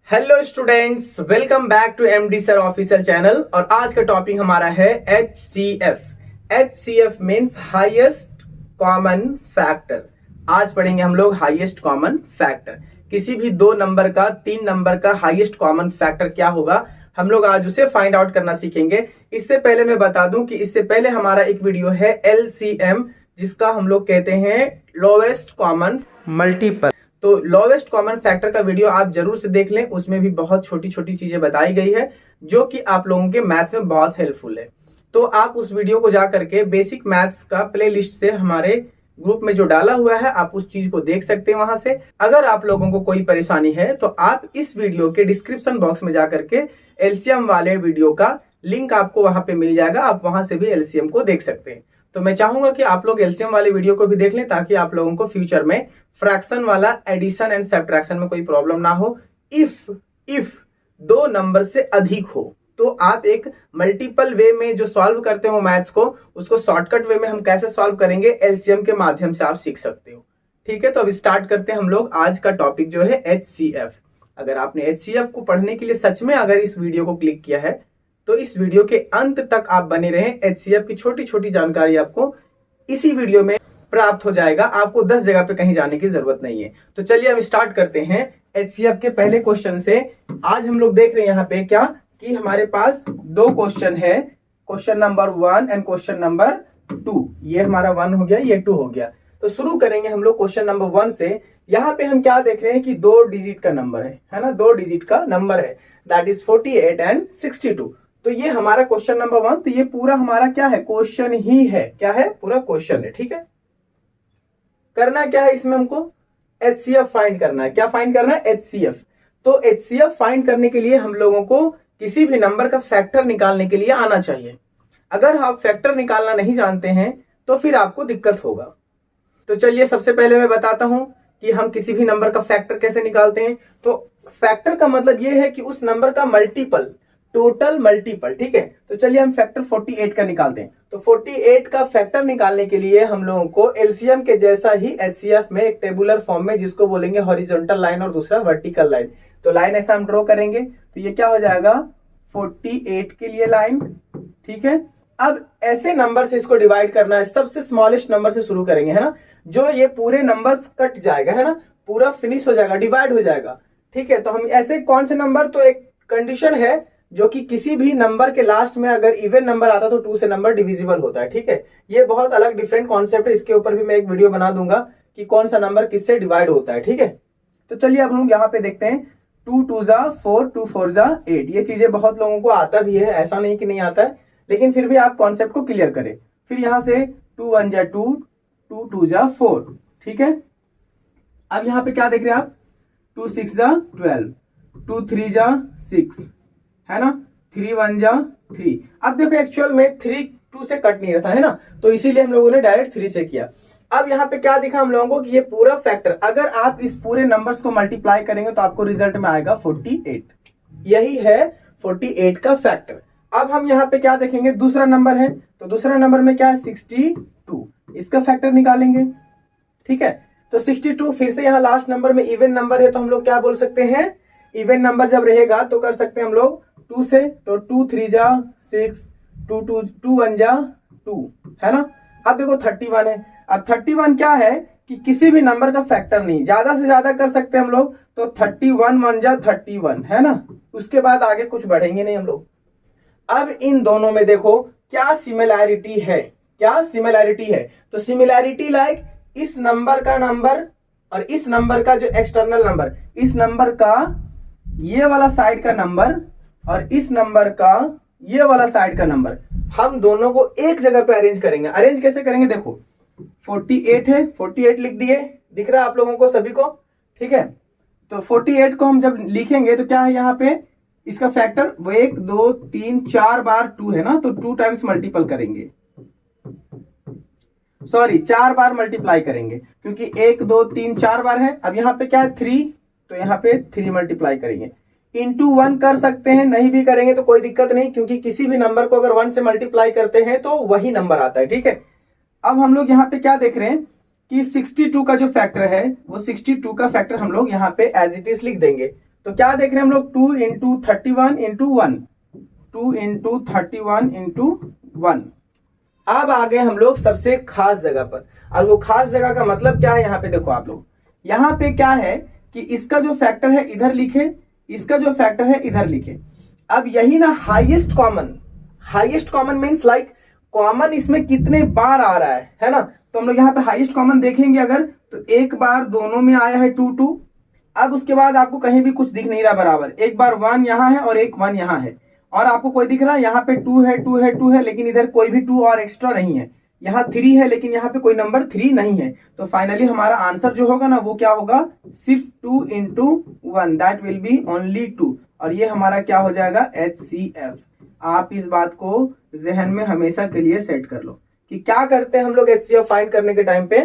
Hello students, welcome back to MD sir official channel. और आज का टॉपिक हमारा है HCF। HCF means highest common factor. आज पढ़ेंगे हम लोग हाईएस्ट कॉमन फैक्टर। किसी भी दो नंबर का, तीन नंबर का हाईएस्ट कॉमन फैक्टर क्या होगा, हम लोग आज उसे फाइंड आउट करना सीखेंगे। इससे पहले मैं बता दूं कि इससे पहले हमारा एक वीडियो है LCM, जिसका हम लोग कहते हैं लोवेस्ट कॉमन मल्टीपल। तो लोवेस्ट कॉमन फैक्टर का वीडियो आप जरूर से देख लें, उसमें भी बहुत छोटी छोटी चीजें बताई गई है जो कि आप लोगों के मैथ्स में बहुत हेल्पफुल है। तो आप उस वीडियो को जा करके बेसिक मैथ्स का प्लेलिस्ट से हमारे ग्रुप में जो डाला हुआ है, आप उस चीज को देख सकते हैं वहां से। अगर आप लोगों को कोई परेशानी है तो आप इस वीडियो के डिस्क्रिप्शन बॉक्स में जाकर के एलसीएम वाले वीडियो का लिंक आपको वहां पे मिल जाएगा, आप वहां से भी एलसीएम को देख सकते हैं। तो मैं चाहूंगा कि आप लोग एलसीएम वाले वीडियो को भी देख लें, ताकि आप लोगों को फ्यूचर में फ्रैक्शन वाला एडिशन एंड सब्ट्रैक्शन में कोई प्रॉब्लम ना हो। इफ दो नंबर से अधिक हो तो आप एक मल्टीपल वे में जो सॉल्व करते हो मैथ्स को, उसको शॉर्टकट वे में हम कैसे सॉल्व करेंगे एलसीएम के माध्यम से आप सीख सकते हो। ठीक है, तो अब स्टार्ट करते हैं हम लोग आज का टॉपिक जो है HCF। अगर आपने HCF को पढ़ने के लिए सच में अगर इस वीडियो को क्लिक किया है तो इस वीडियो के अंत तक आप बने रहें। HCF की छोटी छोटी जानकारी आपको इसी वीडियो में प्राप्त हो जाएगा, आपको 10 जगह पे कहीं जाने की जरूरत नहीं है। तो चलिए हम स्टार्ट करते हैं HCF के पहले क्वेश्चन से। आज हम लोग देख रहे हैं यहाँ पे क्या कि हमारे पास दो क्वेश्चन है, question number 1 and question number 2। ये हमारा 1 हो गया, ये 2 हो गया। तो शुरू करेंगे हम लोग क्वेश्चन नंबर 1 से। यहाँ पे हम क्या देख रहे हैं कि 2 डिजिट का नंबर है ना, 2 डिजिट का नंबर है, दैट इज 48 एंड 62। तो ये हमारा क्वेश्चन नंबर 1। तो ये पूरा हमारा क्या है, क्वेश्चन ही है। क्या है, पूरा क्वेश्चन है। ठीक है, करना क्या है इसमें, हमको HCF फाइंड करना है। क्या फाइंड करना है, HCF। तो HCF फाइंड करने के लिए हम लोगों को किसी भी नंबर का फैक्टर निकालने के लिए आना चाहिए। अगर आप फैक्टर निकालना नहीं जानते हैं तो फिर आपको दिक्कत होगा। तो चलिए सबसे पहले मैं बताता हूं कि हम किसी भी नंबर का फैक्टर कैसे निकालते हैं। तो फैक्टर का मतलब यह है कि उस नंबर का मल्टीपल, टोटल मल्टीपल। ठीक है, तो चलिए हम फैक्टर 48 का निकालते हैं। तो 48 का फैक्टर निकालने के लिए हम लोगों को एलसीएम के जैसा ही HCF में एक टेबुलर फॉर्म में, जिसको बोलेंगे हॉरिजॉन्टल लाइन और दूसरा वर्टिकल लाइन, तो लाइन ऐसा हम ड्रॉ करेंगे। तो ये क्या हो जाएगा, 48 के लिए लाइन। ठीक है, अब ऐसे नंबर से इसको डिवाइड करना है, सबसे स्मॉलेस्ट नंबर से शुरू करेंगे, है ना, जो ये पूरे नंबर्स कट जाएगा, है ना, पूरा फिनिश हो जाएगा, डिवाइड हो जाएगा। ठीक है, तो हम ऐसे कौन से नंबर, तो एक कंडीशन है जो कि किसी भी नंबर के लास्ट में अगर इवन नंबर आता तो 2 से नंबर डिविजिबल होता है। ठीक है, ये बहुत अलग डिफरेंट कॉन्सेप्ट है, इसके ऊपर भी मैं एक वीडियो बना दूंगा कि कौन सा नंबर किससे डिवाइड होता है। ठीक है, तो चलिए अब हम यहाँ पे देखते हैं 2 2 जा 4, 2 4 जा 8। ये चीजें बहुत लोगों को आता भी है, ऐसा नहीं कि नहीं आता है, लेकिन फिर भी आप कॉन्सेप्ट को क्लियर करें। फिर यहाँ से 2 1 जा 2, 2 2 जा 4। ठीक है, अब यहाँ पे क्या देख रहे हैं आप, 2 6 जा 12, 2 3 जा 6, है ना, 3 1 जा 3। अब देखो एक्चुअल में 3 2 से कट नहीं रहता है ना, तो इसीलिए हम लोगों ने डायरेक्ट 3 से किया। अब यहाँ पे क्या दिखा हम लोगों को कि ये पूरा फैक्टर, अगर आप इस पूरे नंबर्स को मल्टीप्लाई करेंगे तो आपको रिजल्ट में आएगा 48। यही है 48 का फैक्टर। अब हम यहाँ पे क्या देखेंगे, दूसरा नंबर है, तो दूसरा नंबर में क्या है, 62, इसका फैक्टर निकालेंगे। ठीक है, तो 62 फिर से यहाँ लास्ट नंबर में इवन नंबर है, तो हम लोग क्या बोल सकते हैं, इवन नंबर जब रहेगा तो कर सकते हैं हम लोग 2 से, तो 2 3 जा 6, 2 1 जा 2, है ना। अब देखो 31 है। अब 31 क्या है कि किसी भी नंबर का फैक्टर नहीं, ज्यादा से ज्यादा कर सकते हैं हम लोग, तो 31 1 जा 31, है ना, उसके बाद आगे कुछ बढ़ेंगे नहीं हम लोग। अब इन दोनों में देखो क्या सिमिलैरिटी है, क्या सिमिलैरिटी है, तो सिमिलैरिटी लाइक इस नंबर का नंबर और इस नंबर का जो एक्सटर्नल नंबर, इस नंबर का ये वाला साइड का नंबर और इस नंबर का ये वाला साइड का नंबर, हम दोनों को एक जगह पे अरेंज करेंगे। अरेंज कैसे करेंगे, देखो 48 है, 48 लिख दिए, दिख रहा है आप लोगों को सभी को। ठीक है, तो 48 को हम जब लिखेंगे तो क्या है यहाँ पे, इसका फैक्टर वो 1 2 3 4 बार 2 है ना, तो 2 टाइम्स मल्टीपल करेंगे, सॉरी 4 बार मल्टीप्लाई करेंगे, क्योंकि 1 2 3 4 बार है। अब यहाँ पे क्या है 3, तो यहाँ पे 3 मल्टीप्लाई करेंगे। इंटू 1 कर सकते हैं, नहीं भी करेंगे तो कोई दिक्कत नहीं, क्योंकि किसी भी नंबर को अगर 1 से मल्टीप्लाई करते हैं तो वही नंबर आता है। ठीक है, अब हम लोग यहाँ पे क्या देख रहे हैं कि 62 का जो फैक्टर है वो 62 का फैक्टर हम लोग यहाँ पे एज इट इज लिख देंगे। तो क्या देख रहे हैं हम लोग, 2 इंटू 31 इंटू 1, 2 इंटू 31 इंटू 1। अब आ गए हम लोग सबसे खास जगह पर, और वो खास जगह का मतलब क्या है, यहाँ पे देखो आप लोग, यहाँ पे क्या है कि इसका जो फैक्टर है इधर लिखे, इसका जो फैक्टर है इधर लिखे। अब यही ना highest common means like common इसमें कितने बार आ रहा है ना। तो हम लोग यहाँ पे हाईएस्ट कॉमन देखेंगे अगर, तो एक बार दोनों में आया है 2 2। अब उसके बाद आपको कहीं भी कुछ दिख नहीं रहा बराबर, एक बार 1 यहाँ है और एक 1 यहाँ है, और आपको कोई दिख रहा है यहाँ पे 2 है 2 है 2 है, लेकिन इधर कोई भी 2 और एक्स्ट्रा नहीं है। यहाँ 3 है लेकिन यहाँ पे कोई नंबर 3 नहीं है। तो फाइनली हमारा आंसर जो होगा ना वो क्या होगा, सिर्फ 2 into 1, that will be only 2, और ये हमारा क्या हो जाएगा, HCF। आप इस बात को जहन में हमेशा के लिए सेट कर लो कि क्या करते हैं हम लोग HCF फाइंड करने के टाइम पे,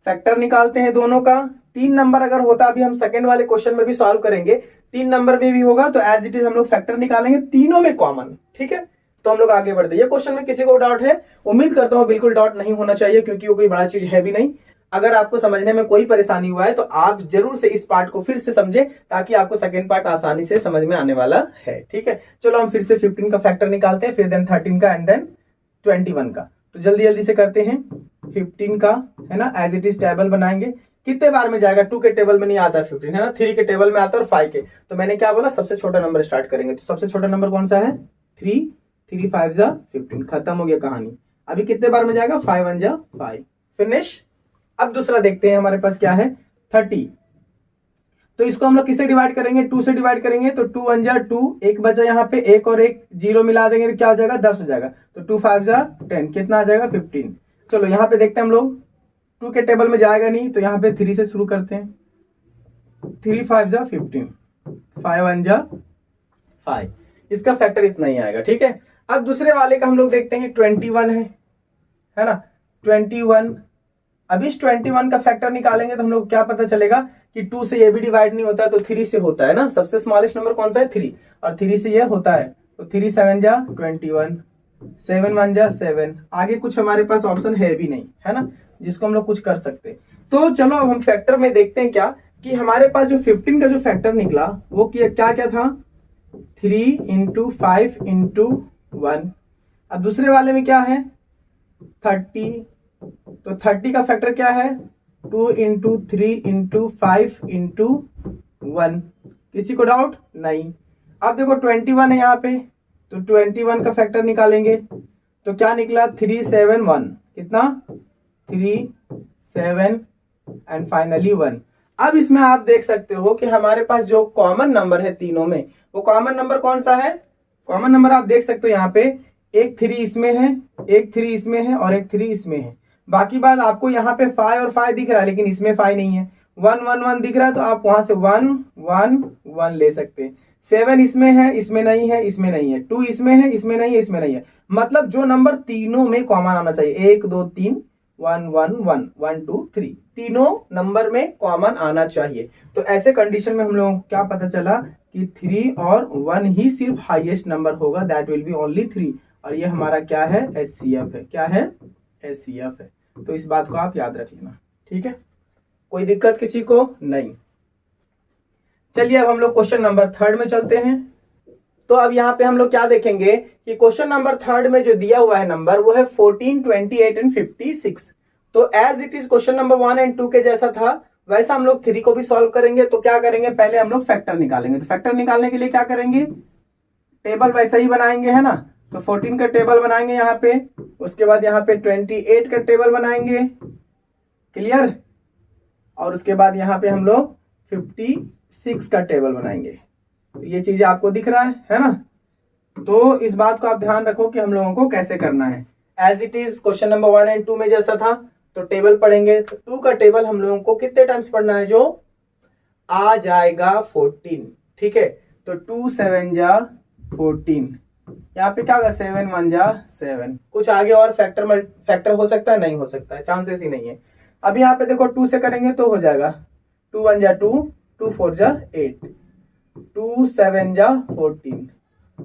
फैक्टर निकालते हैं दोनों का। 3 नंबर अगर होता, अभी हम सेकंड वाले क्वेश्चन में भी सॉल्व करेंगे, 3 नंबर में भी होगा तो एज इट इज हम लोग फैक्टर निकालेंगे, तीनों में कॉमन। ठीक है, तो हम लोग आगे बढ़ते हैं। ये क्वेश्चन में किसी को डाउट है? उम्मीद करता हूं बिल्कुल डाउट नहीं होना चाहिए, क्योंकि वो कोई बड़ा चीज है भी नहीं। अगर आपको समझने में कोई परेशानी हुआ है तो आप जरूर से इस पार्ट को फिर से समझे, ताकि आपको सेकंड पार्ट आसानी से समझ में आने वाला है। ठीक है, चलो हम फिर से 15 का फैक्टर निकालते हैं, फिर देन 13 का एंड देन 21 का। तो जल्दी जल्दी से करते हैं। 15 का है ना, एज इट इज टेबल बनाएंगे। कितने बार में जाएगा, 2 के टेबल में नहीं आता है 15, है ना, 3 के टेबल में आता है और 5 के। तो मैंने क्या बोला, सबसे छोटा नंबर स्टार्ट करेंगे। तो सबसे छोटा नंबर कौन सा है, 3, 3 5 जा 15, खत्म हो गया कहानी। अभी कितने बार में जाएगा, 5 1 जा 5, फिनिश। अब दूसरा देखते हैं हमारे पास क्या है, 30। तो इसको हम लोग किससे डिवाइड करेंगे, 2 से डिवाइड करेंगे। तो 2 1 जा 2, एक बचा यहाँ पे, एक और एक जीरो मिला देंगे तो क्या हो जाएगा, 10 हो जाएगा। तो 2 5 जा 10, कितना आ जाएगा, 15। चलो यहाँ पे देखते हैं हम लोग, 2 के टेबल में जाएगा नहीं, तो यहाँ पे 3 से शुरू करते हैं। 3 5 जा 15, 5 1 जा 5, इसका फैक्टर इतना ही आएगा। ठीक है, अब दूसरे वाले का हम लोग देखते हैं, 21 है ना, 21। अब इस 21 का फैक्टर निकालेंगे तो हम लोग क्या पता चलेगा कि 2 से ये भी डिवाइड नहीं होता है, तो 3 से होता है ना। सबसे स्मॉलेस्ट नंबर कौन सा है, 3, और 3 से ये होता है। तो 3 7 जा 21, 7 1 जा 7। आगे कुछ हमारे पास ऑप्शन है भी नहीं, है ना, जिसको हम लोग कुछ कर सकते। तो चलो अब हम फैक्टर में देखते हैं क्या, कि हमारे पास जो 15 का जो फैक्टर निकला वो क्या क्या था, 3 इंटू 5 इंटू 1। अब दूसरे वाले में क्या है, 30। तो 30 का फैक्टर क्या है, 2 इंटू 3 इंटू 5 इंटू 1। किसी को डाउट नहीं। अब देखो 21 है यहाँ पे, तो 21 का फैक्टर निकालेंगे तो क्या निकला, 3 7 1, कितना, 3 7 एंड फाइनली 1। अब इसमें आप देख सकते हो कि हमारे पास जो कॉमन नंबर है तीनों में, वो कॉमन नंबर कौन सा है, कॉमन नंबर आप देख सकते हो यहाँ पे, एक 3 इसमें है, एक 3 इसमें है और एक 3 इसमें है। बाकी बात आपको यहाँ पे 5 और 5 दिख रहा है, लेकिन इसमें 5 नहीं है। 1 1 1 दिख रहा है, तो आप वहां से 1 1 1 ले सकते हैं। 7 इसमें है, इसमें नहीं है, इसमें नहीं है। 2 इसमें है, इसमें नहीं है, इसमें नहीं है। मतलब जो नंबर तीनों में कॉमन आना चाहिए, 1 2 3, 1 1 1 1 2 3, तीनों नंबर में कॉमन आना चाहिए। तो ऐसे कंडीशन में हम लोगों को क्या पता चला कि 3 और 1 ही सिर्फ हाईएस्ट नंबर होगा, दैट विल बी ओनली 3। और ये हमारा क्या है, HCF है। क्या है, HCF है। तो इस बात को आप याद रख लेना। ठीक है, कोई दिक्कत किसी को नहीं। चलिए अब हम लोग क्वेश्चन नंबर 3 में चलते हैं। तो अब यहाँ पे हम लोग क्या देखेंगे कि क्वेश्चन नंबर 3 में जो दिया हुआ है नंबर वो है 14 28 एंड 56। तो as it is question number 1 and 2 के जैसा था, वैसा हम लोग 3 को भी सॉल्व करेंगे। तो क्या करेंगे, पहले हम लोग फैक्टर निकालेंगे। तो फैक्टर निकालने के लिए क्या करेंगे, टेबल वैसा ही बनाएंगे, है ना। तो 14 का टेबल बनाएंगे यहाँ पे, उसके बाद यहाँ पे 28 का टेबल बनाएंगे, क्लियर। और उसके बाद यहाँ पे हम लोग 56 का टेबल बनाएंगे। तो ये चीजें आपको दिख रहा है ना। तो इस बात को आप ध्यान रखो कि हम लोगों को कैसे करना है। As it is question number 1 and 2 में जैसा था, तो टेबल पढ़ेंगे। तो 2 का टेबल हम लोगों को कितने टाइम्स पढ़ना है, जो आ जाएगा 14। ठीक है, तो 2 7 जा 14, यहाँ पे क्या होगा, 7 1 जा 7। कुछ आगे और फैक्टर हो सकता है, नहीं हो सकता है, चांसेस ही नहीं है। अब यहाँ पे देखो 2 से करेंगे तो हो जाएगा 2 1 जा 2, 2 4 जा 8, 2 7 जा 14,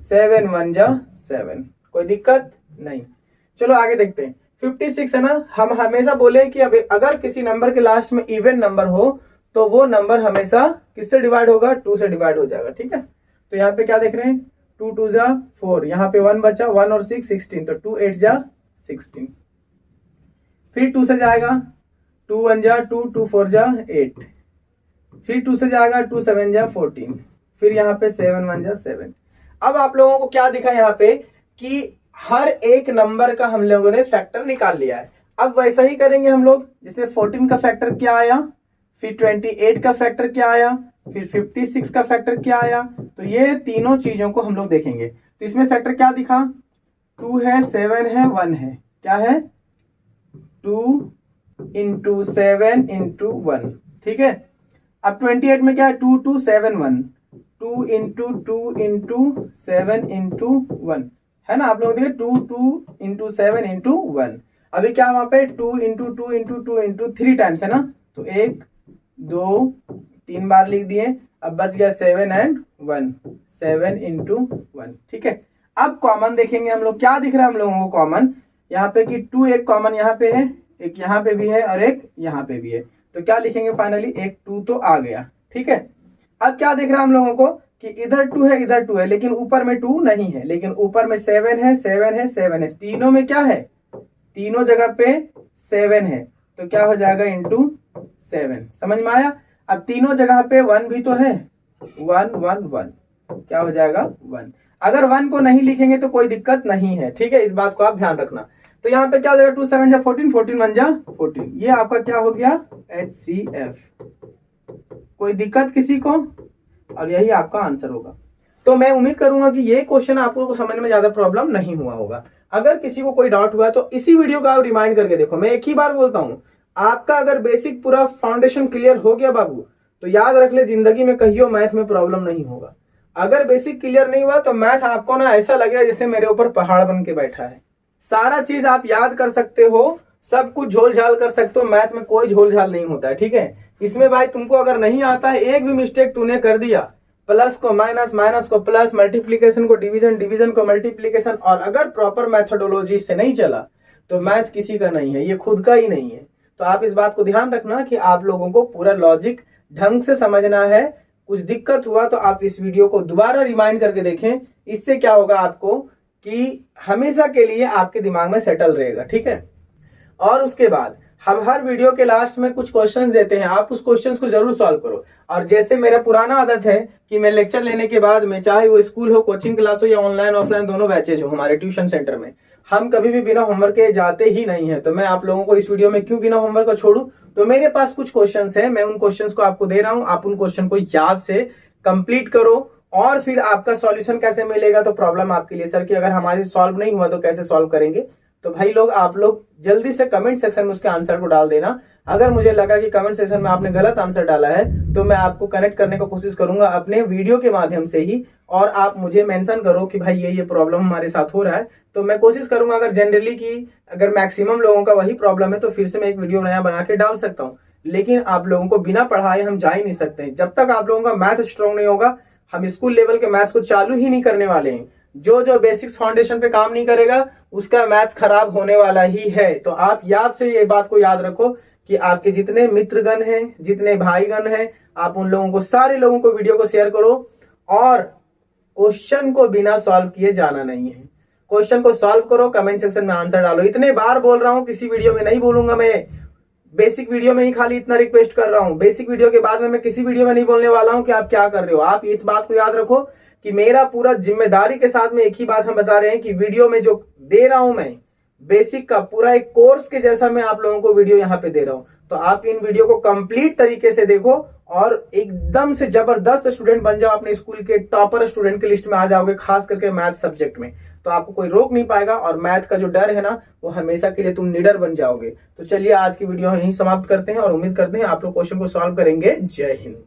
7 1 जा 7। कोई दिक्कत नहीं। चलो आगे देखते हैं। 56 है ना, हम हमेशा बोले कि अब अगर किसी नंबर के लास्ट में इवन नंबर हो तो वो नंबर हमेशा किससे डिवाइड होगा, 2 से डिवाइड हो जाएगा। ठीक है, तो यहाँ पे क्या देख रहे हैं, 2 2 जा 4, यहाँ पे 1 बचा, 1 और 6 16, तो 2 8 जा 16। फिर 2 से जाएगा, 2 1 जा 2, 2 4 जा 8, फिर 2 से जाएगा, 2 7 जा 14, फिर यहाँ पे 7 1 जा 7। अब आप लोगों को क्या दिखा यहाँ पे कि हर एक नंबर का हम लोगों ने फैक्टर निकाल लिया है। अब वैसा ही करेंगे हम लोग, जैसे 14 का फैक्टर क्या आया, फिर 28 का फैक्टर क्या आया, फिर 56 का फैक्टर क्या आया। तो ये तीनों चीजों को हम लोग देखेंगे। तो इसमें फैक्टर क्या दिखा, 2 है, 7 है, 1 है। क्या है, 2 इंटू 7 इंटू 1। ठीक है, अब 28 में क्या है, 2 2 7 1, 2 इंटू 2 इंटू 7 इंटू 1 है ना। आप लोग देखिए 2 2 इंटू 7 इंटू 1। अभी क्या वहां पे 2 इंटू 2 इंटू 2 इंटू 3 टाइम्स है ना, तो 1 2 3 बार लिख दिए। अब बच गया 7 एंड 1, 7 इंटू 1। ठीक है, अब कॉमन देखेंगे हम लोग, क्या दिख रहा है हम लोगों को कॉमन यहाँ पे कि 2 एक कॉमन यहाँ पे है, एक यहाँ पे भी है और एक यहाँ पे भी है। तो क्या लिखेंगे फाइनली, एक 2 तो आ गया। ठीक है, अब क्या दिख रहा है हम लोगों को कि इधर 2 है इधर 2 है, लेकिन ऊपर में 2 नहीं है, लेकिन ऊपर में 7 है 7 है 7 है। तीनों में क्या है, तीनों जगह पे 7 है, तो क्या हो जाएगा इंटू 7। समझ में आया। अब तीनों जगह पे 1 भी तो है, 1 1 1, क्या हो जाएगा 1। अगर 1 को नहीं लिखेंगे तो कोई दिक्कत नहीं है। ठीक है, इस बात को आप ध्यान रखना। तो यहाँ पे क्या हो जाएगा, 2 7 जा 14, 14 1 जा 14। ये आपका क्या हो गया, HCF। कोई दिक्कत किसी को, और यही आपका आंसर होगा। तो मैं उम्मीद करूंगा कि ये क्वेश्चन आपको समझने में ज्यादा प्रॉब्लम नहीं हुआ होगा। अगर किसी को कोई डाउट हुआ तो इसी वीडियो का आप रिमाइंड करके देखो। मैं एक ही बार बोलता हूं, आपका अगर बेसिक पूरा फाउंडेशन क्लियर हो गया बाबू, तो याद रख ले जिंदगी में कहियो मैथ में प्रॉब्लम नहीं होगा। अगर बेसिक क्लियर नहीं हुआ तो मैथ आपको ना ऐसा लगेगा जैसे मेरे ऊपर पहाड़ बन के बैठा है। सारा चीज आप याद कर सकते हो, सब कुछ झोल झाल कर सकते हो, मैथ में कोई झोल झाल नहीं होता है। ठीक है, इसमें भाई तुमको अगर नहीं आता है, एक भी मिस्टेक तूने कर दिया, प्लस को माइनस, माइनस को प्लस, मल्टीप्लीकेशन को डिवीजन, डिवीजन को मल्टीप्लीकेशन, और अगर प्रॉपर मैथोडोलॉजी से नहीं चला तो मैथ किसी का नहीं है, ये खुद का ही नहीं है। तो आप इस बात को ध्यान रखना कि आप लोगों को पूरा लॉजिक ढंग से समझना है। कुछ दिक्कत हुआ तो आप इस वीडियो को दोबारा रिमाइंड करके देखें। इससे क्या होगा आपको कि हमेशा के लिए आपके दिमाग में सेटल रहेगा। ठीक है, और उसके बाद हम हर वीडियो के लास्ट में कुछ क्वेश्चंस देते हैं, आप उस क्वेश्चंस को जरूर सॉल्व करो। और जैसे मेरा पुराना आदत है कि मैं लेक्चर लेने के बाद में, चाहे वो स्कूल हो, कोचिंग क्लास हो, या ऑनलाइन ऑफलाइन दोनों बैचेज हो हमारे ट्यूशन सेंटर में, हम कभी भी बिना होमवर्क के जाते ही नहीं है। तो मैं आप लोगों को इस वीडियो में क्यों बिना होमवर्क को छोड़ू, तो मेरे पास कुछ क्वेश्चन है, मैं उन क्वेश्चन को आपको दे रहा हूँ। आप उन क्वेश्चन को याद से कंप्लीट करो, और फिर आपका सॉल्यूशन कैसे मिलेगा। तो प्रॉब्लम आपके लिए सर कि अगर हमारे सॉल्व नहीं हुआ तो कैसे सॉल्व करेंगे। तो भाई लोग, आप लोग जल्दी से कमेंट सेक्शन में उसके आंसर को डाल देना। अगर मुझे लगा कि कमेंट सेक्शन में आपने गलत आंसर डाला है तो मैं आपको कनेक्ट करने की कोशिश करूंगा अपने वीडियो के माध्यम से ही, और आप मुझे मेंशन करो कि भाई ये प्रॉब्लम हमारे साथ हो रहा है। तो मैं कोशिश करूंगा, अगर जनरली की अगर मैक्सिमम लोगों का वही प्रॉब्लम है तो फिर से मैं एक वीडियो नया बना के डाल सकता हूँ। लेकिन आप लोगों को बिना पढ़ाए हम जा ही नहीं सकते। जब तक आप लोगों का मैथ स्ट्रॉन्ग नहीं होगा, हम स्कूल लेवल के मैथ्स को चालू ही नहीं करने वाले हैं। जो जो बेसिक्स फाउंडेशन पे काम नहीं करेगा उसका मैथ्स खराब होने वाला ही है। तो आप याद से ये बात को याद रखो कि आपके जितने मित्रगण हैं, जितने भाईगण हैं, आप उन लोगों को, सारे लोगों को वीडियो को शेयर करो। और क्वेश्चन को बिना सॉल्व किए जाना नहीं है, क्वेश्चन को सॉल्व करो, कमेंट सेक्शन में आंसर डालो। इतने बार बोल रहा हूं, किसी वीडियो में नहीं बोलूंगा। मैं बेसिक वीडियो में ही खाली इतना रिक्वेस्ट कर रहा हूं। बेसिक वीडियो के बाद में मैं किसी वीडियो में नहीं बोलने वाला हूं कि आप क्या कर रहे हो। आप इस बात को याद रखो कि मेरा पूरा जिम्मेदारी के साथ में एक ही बात हम बता रहे हैं कि वीडियो में जो दे रहा हूं मैं बेसिक का पूरा एक कोर्स के जैसा मैं आप लोगों को वीडियो यहाँ पे दे रहा हूं। तो आप इन वीडियो को कंप्लीट तरीके से देखो और एकदम से जबरदस्त स्टूडेंट बन जाओ, अपने स्कूल के टॉपर स्टूडेंट की लिस्ट में आ जाओगे, खास करके मैथ सब्जेक्ट में। तो आपको कोई रोक नहीं पाएगा और मैथ का जो डर है ना, वो हमेशा के लिए तुम निडर बन जाओगे। तो चलिए आज की वीडियो यहीं समाप्त करते हैं और उम्मीद करते हैं आप लोग क्वेश्चन को सॉल्व करेंगे। जय हिंद।